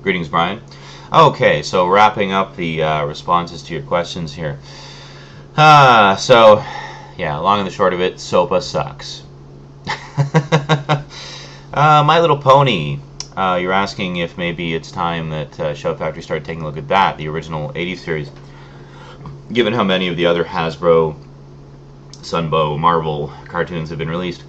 Greetings, Brian. Okay, so wrapping up the responses to your questions here. Yeah, long and the short of it, SOPA sucks. My Little Pony. You're asking if maybe it's time that Shout Factory started taking a look at that, the original 80s series, given how many of the other Hasbro, Sunbow, Marvel cartoons have been released.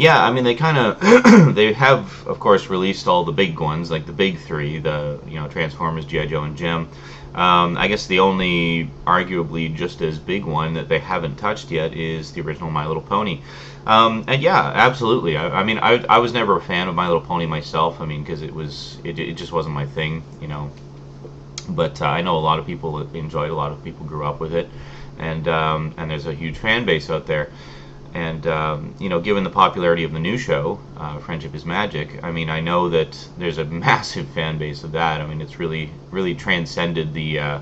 Yeah, I mean, they kind of, they have, of course, released all the big ones, like the big three, the, Transformers, G.I. Joe, and Jem. I guess the only, arguably, just as big one that they haven't touched yet is the original My Little Pony. And yeah, absolutely. I mean, I was never a fan of My Little Pony myself, I mean, because it just wasn't my thing, But I know a lot of people enjoyed it, a lot of people grew up with it, and there's a huge fan base out there. And, given the popularity of the new show, Friendship is Magic, I mean, I know that there's a massive fan base of that. I mean, it's really, really transcended the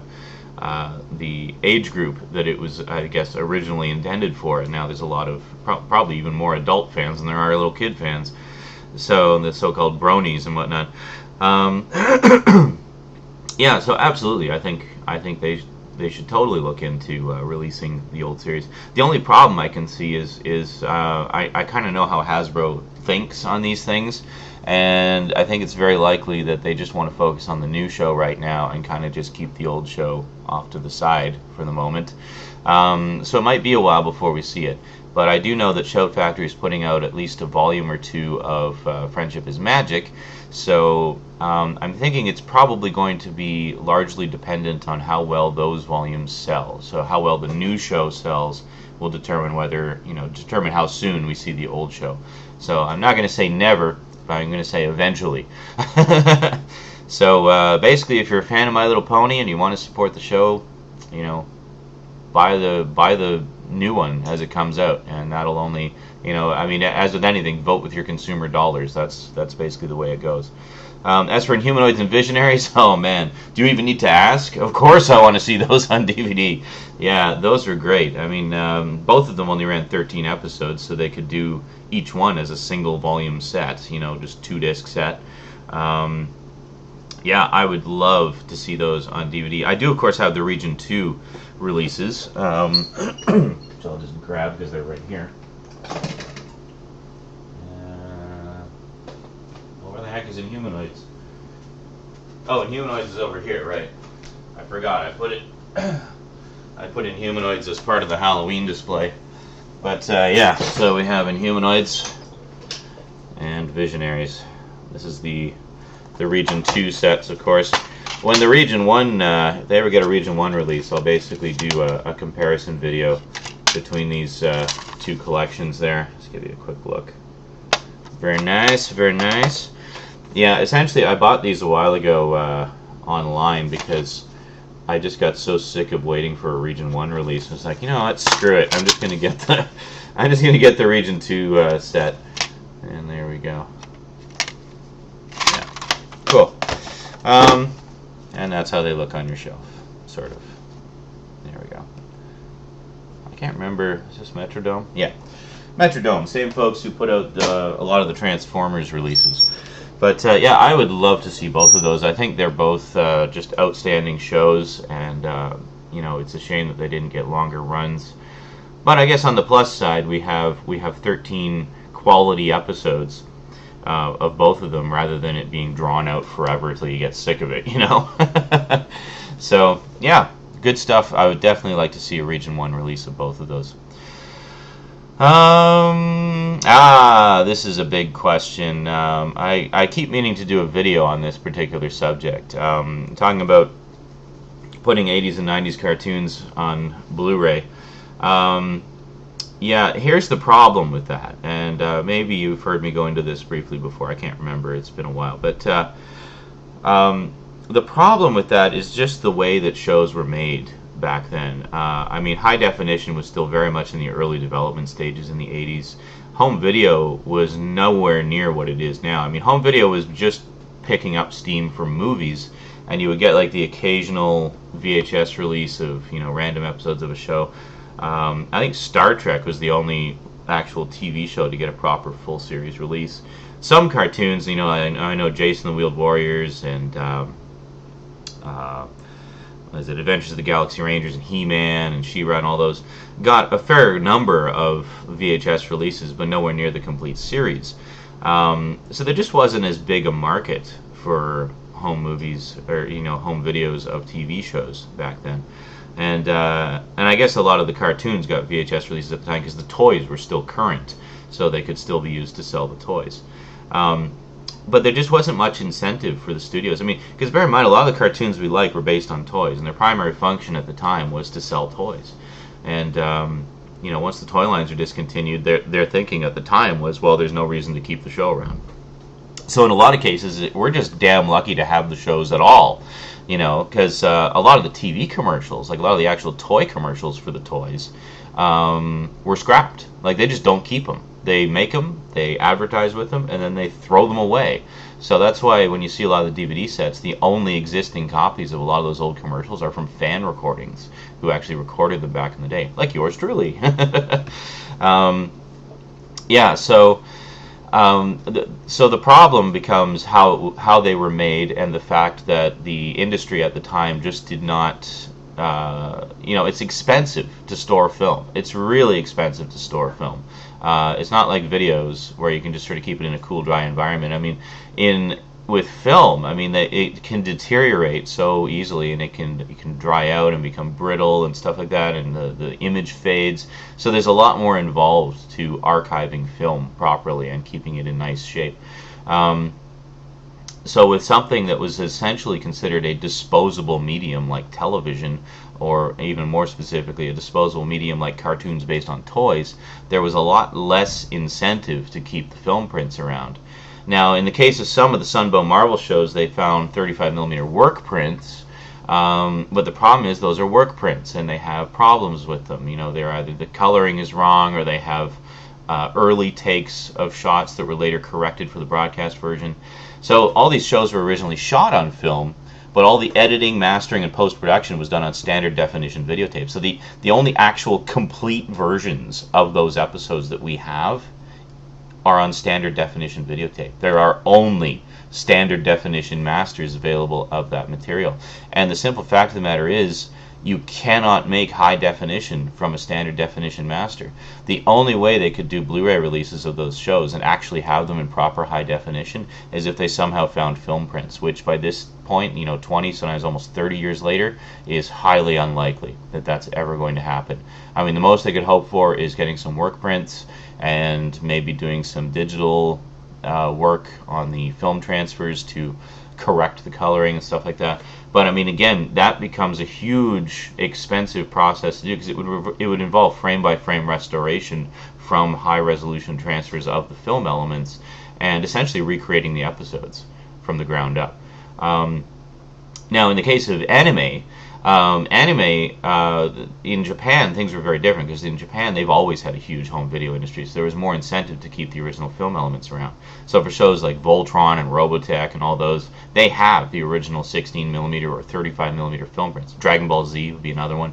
age group that it was, I guess, originally intended for. And now there's a lot of, probably even more adult fans than there are little kid fans. So, the so-called bronies and whatnot. Yeah, so absolutely, I think they should totally look into releasing the old series. The only problem I can see is I kind of know how Hasbro thinks on these things, and I think it's very likely that they just want to focus on the new show right now and kind of just keep the old show off to the side for the moment. So it might be a while before we see it, but I do know that Shout Factory is putting out at least a volume or two of Friendship is Magic. So I'm thinking it's probably going to be largely dependent on how well those volumes sell. So how well the new show sells will determine whether, determine how soon we see the old show. So I'm not going to say never, but I'm going to say eventually. So basically, if you're a fan of My Little Pony and you want to support the show, buy the new one as it comes out, and that'll only, I mean, as with anything, vote with your consumer dollars. That's basically the way it goes. As for Inhumanoids and Visionaries, oh man, do you even need to ask? Of course I want to see those on DVD. Yeah, those are great. I mean, both of them only ran 13 episodes, so they could do each one as a single volume set, just 2-disc set. Yeah, I would love to see those on DVD. I do, of course, have the Region 2 releases, which I'll just grab because they're right here. Where the heck is Inhumanoids? Oh, Inhumanoids is over here, right? I forgot. I put Inhumanoids as part of the Halloween display. But yeah, so we have Inhumanoids and Visionaries. This is the Region 2 sets, of course. When the Region 1, if they ever get a Region 1 release, I'll basically do a comparison video between these two collections there. Let's give you a quick look. Very nice, very nice. Yeah, essentially I bought these a while ago online because I just got so sick of waiting for a Region 1 release. I was like, what, screw it. I'm just gonna get the Region 2 set. And there we go. Yeah. Cool. And that's how they look on your shelf, sort of. There we go. I can't remember, is this Metrodome? Yeah, Metrodome, same folks who put out a lot of the Transformers releases. But yeah, I would love to see both of those. I think they're both just outstanding shows, and it's a shame that they didn't get longer runs. But I guess on the plus side, we have 13 quality episodes of both of them, rather than it being drawn out forever until you get sick of it, So yeah, good stuff. I would definitely like to see a Region 1 release of both of those. This is a big question. I keep meaning to do a video on this particular subject, talking about putting 80s and 90s cartoons on Blu-ray. Yeah, here's the problem with that, and maybe you've heard me go into this briefly before. I can't remember, it's been a while, but the problem with that is just the way that shows were made back then. I mean, high definition was still very much in the early development stages in the 80s. Home video was nowhere near what it is now. I mean, home video was just picking up steam from movies, and you would get like the occasional VHS release of random episodes of a show. I think Star Trek was the only actual TV show to get a proper full series release. some cartoons, you know, I know Jason the Wheeled Warriors and what is it, Adventures of the Galaxy Rangers and He-Man and She-Ra and all those got a fair number of VHS releases, but nowhere near the complete series. So there just wasn't as big a market for home movies or, you know, home videos of TV shows back then. And I guess a lot of the cartoons got VHS releases at the time because the toys were still current, so they could still be used to sell the toys. But there just wasn't much incentive for the studios. I mean, because bear in mind, a lot of the cartoons we like were based on toys, and their primary function at the time was to sell toys. And you know, once the toy lines are discontinued, their thinking at the time was, well, there's no reason to keep the show around. So in a lot of cases, we're just damn lucky to have the shows at all, you know, because a lot of the TV commercials, like a lot of the actual toy commercials for the toys, were scrapped. Like, they just don't keep them. They make them, they advertise with them, and then they throw them away. So that's why when you see a lot of the DVD sets, the only existing copies of a lot of those old commercials are from fan recordings who actually recorded them back in the day, like yours truly. Yeah, so the problem becomes how they were made, and the fact that the industry at the time just did not, you know, it's expensive to store film. It's really expensive to store film. It's not like videos where you can just sort of keep it in a cool, dry environment. I mean, with film, I mean, it can deteriorate so easily, and it can dry out and become brittle and stuff like that, and the image fades. So there's a lot more involved to archiving film properly and keeping it in nice shape. So with something that was essentially considered a disposable medium like television, or even more specifically a disposable medium like cartoons based on toys, there was a lot less incentive to keep the film prints around. Now, in the case of some of the Sunbow Marvel shows, they found 35mm work prints, but the problem is those are work prints, and they have problems with them. You know, they're either the coloring is wrong, or they have early takes of shots that were later corrected for the broadcast version. So all these shows were originally shot on film, but all the editing, mastering, and post-production was done on standard definition videotape. So the only actual complete versions of those episodes that we have are on standard definition videotape. There are only standard definition masters available of that material. And the simple fact of the matter is, you cannot make high definition from a standard definition master. The only way they could do Blu-ray releases of those shows and actually have them in proper high definition is if they somehow found film prints, which by this point, you know, 20, sometimes almost 30 years later, is highly unlikely that that's ever going to happen. I mean, the most they could hope for is getting some work prints and maybe doing some digital work on the film transfers to correct the coloring and stuff like that. But I mean, again, that becomes a huge, expensive process to do, because it would involve frame-by-frame restoration from high-resolution transfers of the film elements, and essentially recreating the episodes from the ground up. Now, in the case of anime, in Japan, things were very different, because in Japan, they've always had a huge home video industry, so there was more incentive to keep the original film elements around. So for shows like Voltron and Robotech and all those, they have the original 16mm or 35mm film prints. Dragon Ball Z would be another one.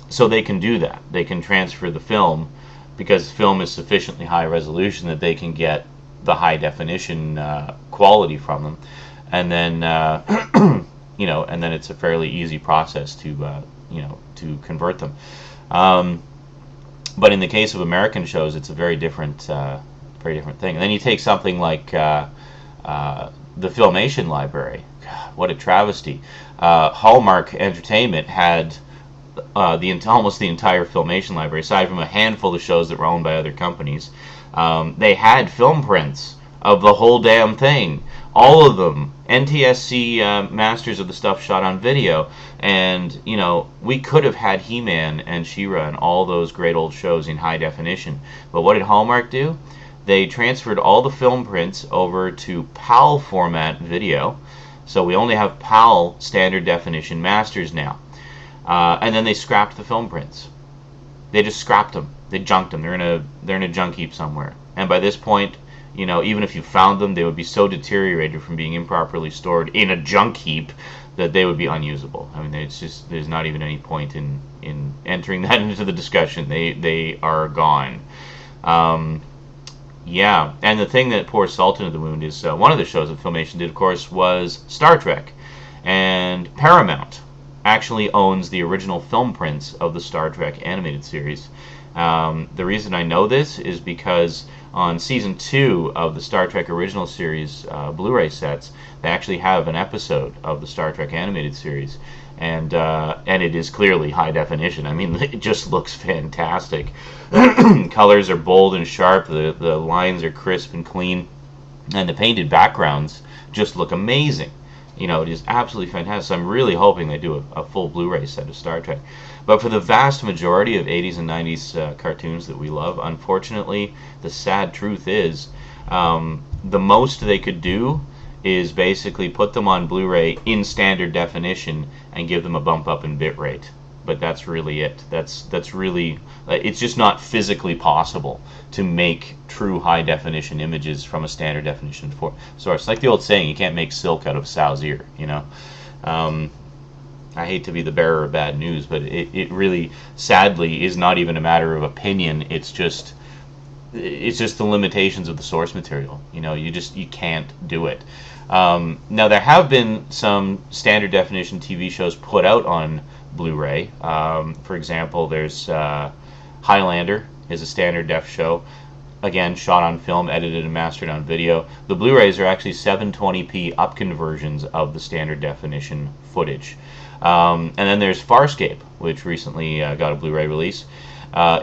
So they can do that. They can transfer the film, because film is sufficiently high resolution that they can get the high definition quality from them. And then you know, and then it's a fairly easy process to you know, to convert them. But in the case of American shows, it's a very different thing. And then you take something like the Filmation library. God, what a travesty! Hallmark Entertainment had almost the entire Filmation library, aside from a handful of shows that were owned by other companies. They had film prints of the whole damn thing. All of them, NTSC masters of the stuff shot on video. And, you know, we could have had He-Man and She-Ra and all those great old shows in high definition. But what did Hallmark do? They transferred all the film prints over to PAL format video. So we only have PAL standard definition masters now. And then they scrapped the film prints. They just scrapped them. They junked them. They're in a junk heap somewhere. And by this point, you know, even if you found them, they would be so deteriorated from being improperly stored in a junk heap that they would be unusable. I mean, it's just, there's not even any point in entering that into the discussion. They are gone. Yeah, and the thing that pours salt into the wound is one of the shows that Filmation did, of course, was Star Trek. And Paramount actually owns the original film prints of the Star Trek animated series. The reason I know this is because on season 2 of the Star Trek original series Blu-ray sets, they actually have an episode of the Star Trek animated series, and it is clearly high definition. I mean, it just looks fantastic. Colors are bold and sharp. The lines are crisp and clean, and the painted backgrounds just look amazing. You know, it is absolutely fantastic. So I'm really hoping they do a full Blu-ray set of Star Trek. But for the vast majority of 80s and 90s cartoons that we love, unfortunately, the sad truth is the most they could do is basically put them on Blu-ray in standard definition and give them a bump up in bitrate. But that's really it. That's really, it's just not physically possible to make true high definition images from a standard definition source. Like the old saying, you can't make silk out of a sow's ear, you know. I hate to be the bearer of bad news, but it really, sadly, is not even a matter of opinion. It's just the limitations of the source material. You know, you can't do it. Now there have been some standard definition TV shows put out on Blu-ray. For example, there's Highlander is a standard def show. Again, shot on film, edited and mastered on video. The Blu-rays are actually 720p up conversions of the standard definition footage. And then there's Farscape, which recently got a Blu-ray release.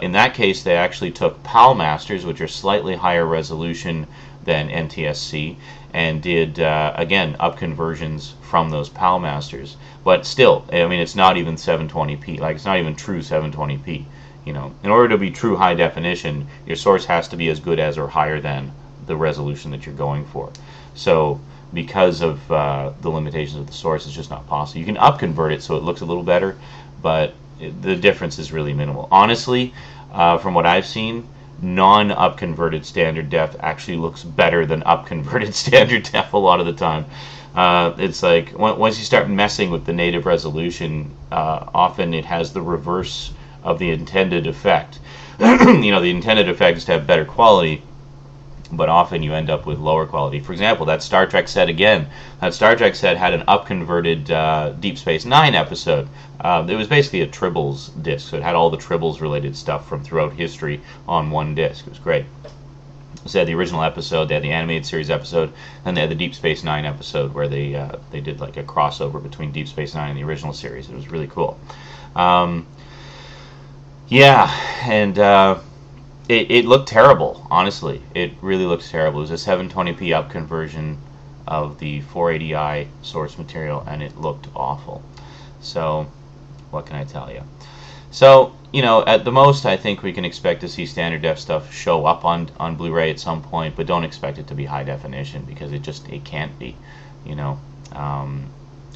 In that case, they actually took PAL masters, which are slightly higher resolution than NTSC, and did, again, up conversions from those PAL masters. But still, I mean, it's not even 720p. Like, it's not even true 720p. You know, in order to be true high definition, your source has to be as good as or higher than the resolution that you're going for. So, because of the limitations of the source, it's just not possible. You can up convert it so it looks a little better, but the difference is really minimal. Honestly, from what I've seen, non-up converted standard def actually looks better than up converted standard def a lot of the time. It's like once you start messing with the native resolution, often it has the reverse of the intended effect. You know, the intended effect is to have better quality, but often you end up with lower quality. For example, that Star Trek set again. That Star Trek set had an up-converted Deep Space Nine episode. It was basically a Tribbles disc, so it had all the Tribbles-related stuff from throughout history on one disc. It was great. So they had the original episode, they had the animated series episode, and they had the Deep Space Nine episode where they did like a crossover between Deep Space Nine and the original series. It was really cool. Yeah, and it looked terrible, honestly. It really looks terrible. It was a 720p up conversion of the 480i source material, and it looked awful. So, what can I tell you? So, you know, at the most, I think we can expect to see standard def stuff show up on Blu-ray at some point, but don't expect it to be high definition, because it can't be, you know.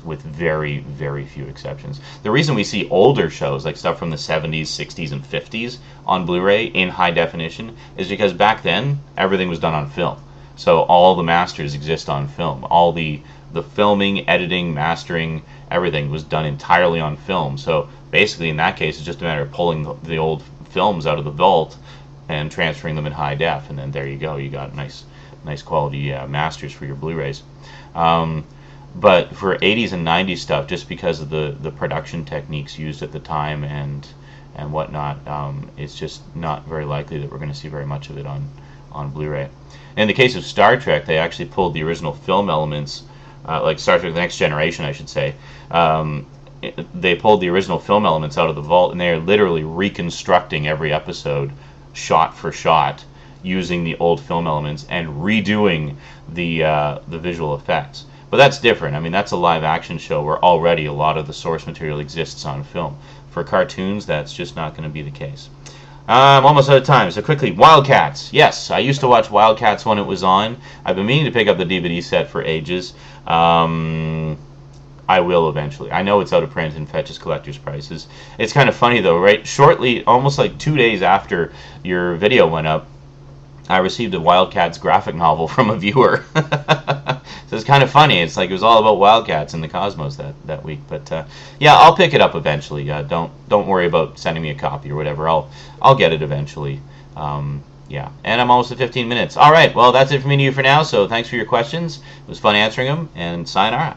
With very, very few exceptions. The reason we see older shows, like stuff from the 70s, 60s, and 50s on Blu-ray in high definition, is because back then, everything was done on film. So all the masters exist on film. All the filming, editing, mastering, everything was done entirely on film. So basically, in that case, it's just a matter of pulling the old films out of the vault and transferring them in high def, and then there you go. You got nice quality masters for your Blu-rays. But for 80s and 90s stuff, just because of the production techniques used at the time and whatnot, it's just not very likely that we're going to see very much of it on Blu-ray. In the case of Star Trek, they actually pulled the original film elements, like Star Trek The Next Generation, I should say. They pulled the original film elements out of the vault, and they are literally reconstructing every episode shot for shot using the old film elements and redoing the visual effects. But that's different. I mean, that's a live action show where already a lot of the source material exists on film. For cartoons, that's just not going to be the case. I'm almost out of time, so quickly, Wildcats. Yes, I used to watch Wildcats when it was on. I've been meaning to pick up the DVD set for ages. I will eventually. I know it's out of print and fetches collector's prices. It's kind of funny, though, right? Shortly, almost like 2 days after your video went up, I received a Wildcats graphic novel from a viewer. So it's kind of funny. It's like it was all about Wildcats in the cosmos that week. But yeah, I'll pick it up eventually. Don't worry about sending me a copy or whatever. I'll get it eventually. Yeah, and I'm almost at 15 minutes. All right, well, that's it from me to you for now, so thanks for your questions. It was fun answering them, and sayonara.